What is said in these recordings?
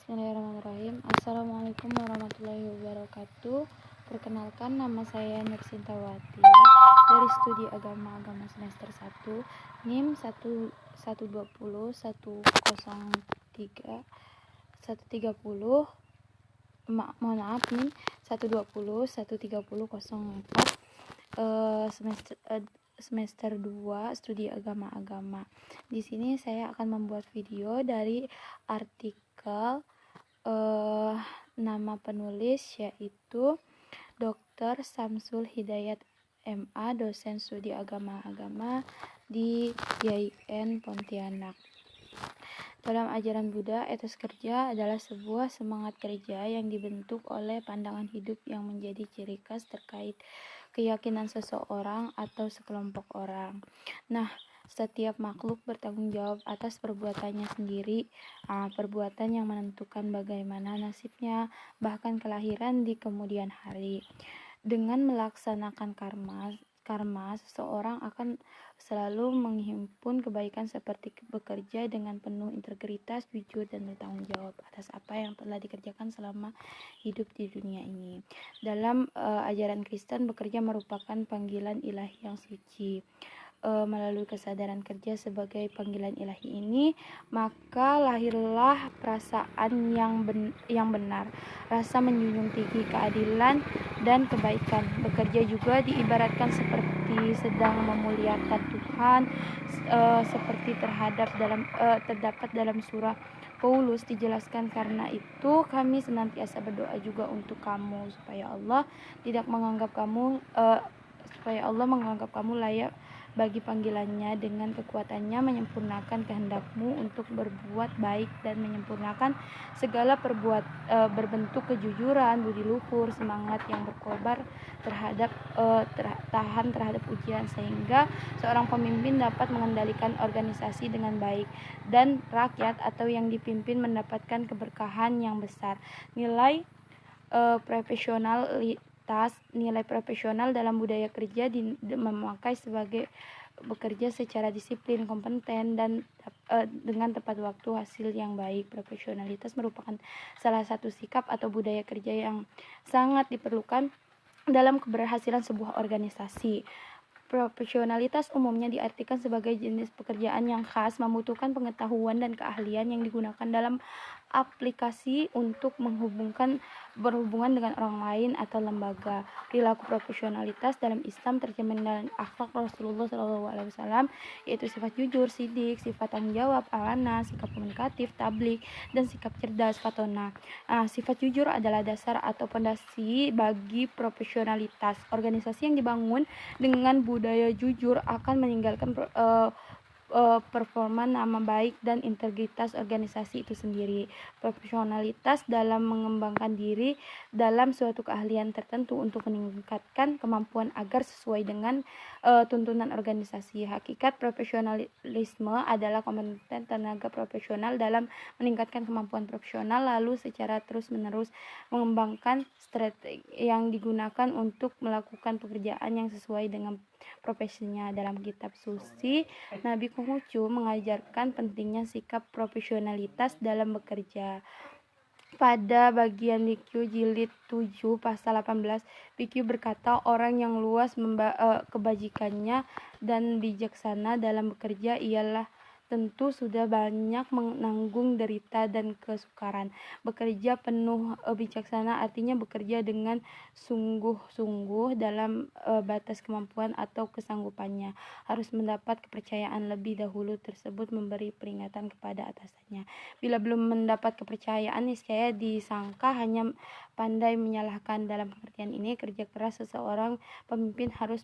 Bismillahirrahmanirrahim. Assalamualaikum warahmatullahi wabarakatuh. Perkenalkan, nama saya Nursintawati dari Studi Agama semester 1, NIM 120 103 130 mohon maaf NIM 120 130 04 semester 2 Studi Agama. Di sini saya akan membuat video dari artikel nama penulis yaitu Dr. Samsul Hidayat MA, dosen studi agama di YIN Pontianak. Dalam ajaran Buddha, etos kerja adalah sebuah semangat kerja yang dibentuk oleh pandangan hidup yang menjadi ciri khas terkait keyakinan seseorang atau sekelompok orang. Nah, setiap makhluk bertanggung jawab atas perbuatannya sendiri, perbuatan yang menentukan bagaimana nasibnya, bahkan kelahiran di kemudian hari. Dengan melaksanakan karma, seseorang akan selalu menghimpun kebaikan seperti bekerja dengan penuh integritas, jujur, dan bertanggung jawab atas apa yang telah dikerjakan selama hidup di dunia ini. Dalam ajaran Kristen, bekerja merupakan panggilan ilahi yang suci. Melalui kesadaran kerja sebagai panggilan ilahi ini, maka lahirlah perasaan yang benar, rasa menjunjung tinggi keadilan dan kebaikan. Bekerja juga diibaratkan seperti sedang memuliakan Tuhan, seperti terdapat dalam surah Paulus dijelaskan, karena itu kami senantiasa berdoa juga untuk kamu supaya Allah menganggap kamu layak bagi panggilannya, dengan kekuatannya menyempurnakan kehendakmu untuk berbuat baik dan menyempurnakan segala berbentuk kejujuran, budi luhur, semangat yang berkobar tahan terhadap ujian, sehingga seorang pemimpin dapat mengendalikan organisasi dengan baik dan rakyat atau yang dipimpin mendapatkan keberkahan yang besar. Nilai profesional dalam budaya kerja memakai sebagai bekerja secara disiplin, kompeten, dan dengan tepat waktu, hasil yang baik. Profesionalitas merupakan salah satu sikap atau budaya kerja yang sangat diperlukan dalam keberhasilan sebuah organisasi. Profesionalitas umumnya diartikan sebagai jenis pekerjaan yang khas, membutuhkan pengetahuan dan keahlian yang digunakan dalam aplikasi untuk berhubungan dengan orang lain atau lembaga. Perilaku profesionalitas dalam Islam tercermin dalam akhlak Rasulullah SAW, yaitu sifat jujur, sidik, sifat tanggung jawab, amanah, sikap komunikatif, tablik, dan sikap cerdas, fatona. Sifat jujur adalah dasar atau pondasi bagi profesionalitas. Organisasi yang dibangun dengan budaya jujur akan meninggalkan performa, nama baik, dan integritas organisasi itu sendiri. Profesionalitas dalam mengembangkan diri dalam suatu keahlian tertentu untuk meningkatkan kemampuan agar sesuai dengan tuntunan organisasi. Hakikat profesionalisme adalah kompeten tenaga profesional dalam meningkatkan kemampuan profesional, lalu secara terus-menerus mengembangkan strategi yang digunakan untuk melakukan pekerjaan yang sesuai dengan profesinya. Dalam kitab suci, Nabi Konghucu mengajarkan pentingnya sikap profesionalitas dalam bekerja. Pada bagian Bikyu jilid 7 pasal 18, Bikyu berkata, orang yang luas kebajikannya dan bijaksana dalam bekerja ialah tentu sudah banyak menanggung derita dan kesukaran. Bekerja penuh bijaksana artinya bekerja dengan sungguh-sungguh dalam batas kemampuan atau kesanggupannya. Harus mendapat kepercayaan lebih dahulu tersebut memberi peringatan kepada atasannya. Bila belum mendapat kepercayaan, niscaya disangka hanya pandai menyalahkan. Dalam pengertian ini, kerja keras seseorang pemimpin harus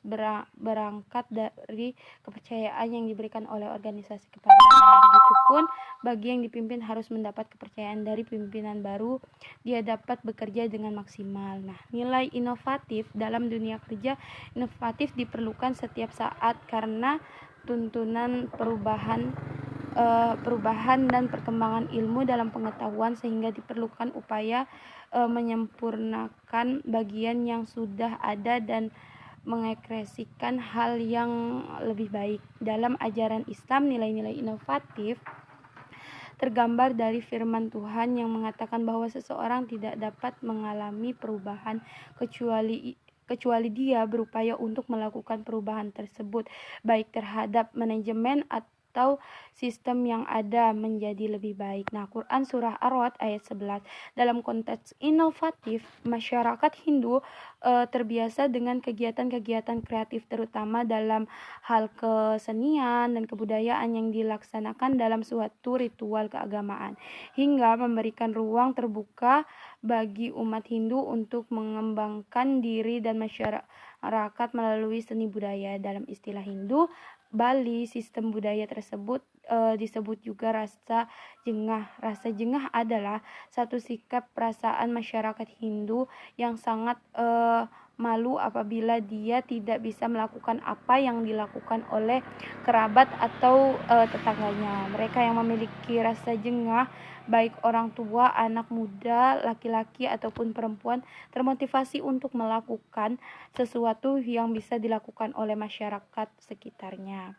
berangkat dari kepercayaan yang diberikan oleh organisasi kepada. Begitupun bagi yang dipimpin harus mendapat kepercayaan dari pimpinan baru dia dapat bekerja dengan maksimal. Nah, nilai inovatif dalam dunia kerja. Inovatif diperlukan setiap saat karena tuntunan perubahan dan perkembangan ilmu dalam pengetahuan, sehingga diperlukan upaya menyempurnakan bagian yang sudah ada dan mengekspresikan hal yang lebih baik. Dalam ajaran Islam, nilai-nilai inovatif tergambar dari firman Tuhan yang mengatakan bahwa seseorang tidak dapat mengalami perubahan kecuali dia berupaya untuk melakukan perubahan tersebut, baik terhadap manajemen atau sistem yang ada menjadi lebih baik. Nah, Quran Surah Ar-Ra'd ayat 11. Dalam konteks inovatif, masyarakat Hindu terbiasa dengan kegiatan-kegiatan kreatif terutama dalam hal kesenian dan kebudayaan yang dilaksanakan dalam suatu ritual keagamaan, hingga memberikan ruang terbuka bagi umat Hindu untuk mengembangkan diri dan masyarakat melalui seni budaya. Dalam istilah Hindu Bali, sistem budaya tersebut disebut juga rasa jengah. Rasa jengah adalah satu sikap perasaan masyarakat Hindu yang sangat malu apabila dia tidak bisa melakukan apa yang dilakukan oleh kerabat atau tetangganya. Mereka yang memiliki rasa jengah, baik orang tua, anak muda, laki-laki ataupun perempuan, termotivasi untuk melakukan sesuatu yang bisa dilakukan oleh masyarakat sekitarnya.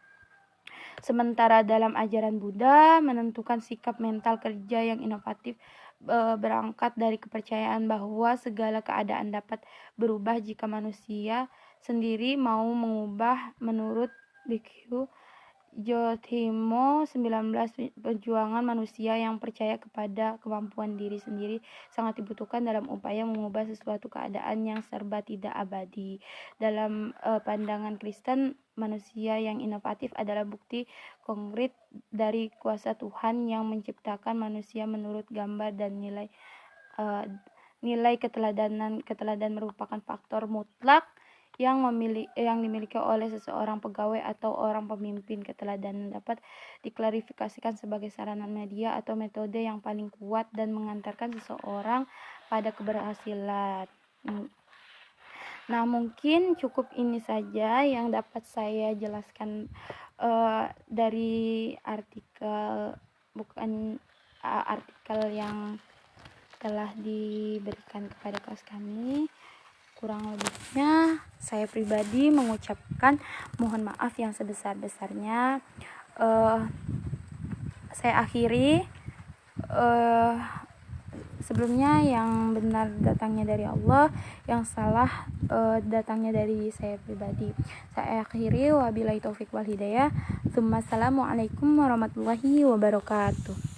Sementara dalam ajaran Buddha, menentukan sikap mental kerja yang inovatif berangkat dari kepercayaan bahwa segala keadaan dapat berubah jika manusia sendiri mau mengubah. Menurut Bhikkhu Jothimo 19, perjuangan manusia yang percaya kepada kemampuan diri sendiri sangat dibutuhkan dalam upaya mengubah sesuatu keadaan yang serba tidak abadi. Dalam pandangan Kristen, manusia yang inovatif adalah bukti konkret dari kuasa Tuhan yang menciptakan manusia menurut gambar dan nilai keteladanan. Keteladanan merupakan faktor mutlak yang dimiliki oleh seseorang pegawai atau orang pemimpin. Keteladanan dapat diklarifikasikan sebagai sarana media atau metode yang paling kuat dan mengantarkan seseorang pada keberhasilan. Nah, mungkin cukup ini saja yang dapat saya jelaskan dari artikel yang telah diberikan kepada kelas kami. Kurang lebihnya saya pribadi mengucapkan mohon maaf yang sebesar-besarnya. Saya akhiri. Sebelumnya yang benar datangnya dari Allah, yang salah datangnya dari saya pribadi. Saya akhiri, wabillahi taufik wal hidayah. Assalamualaikum warahmatullahi wabarakatuh.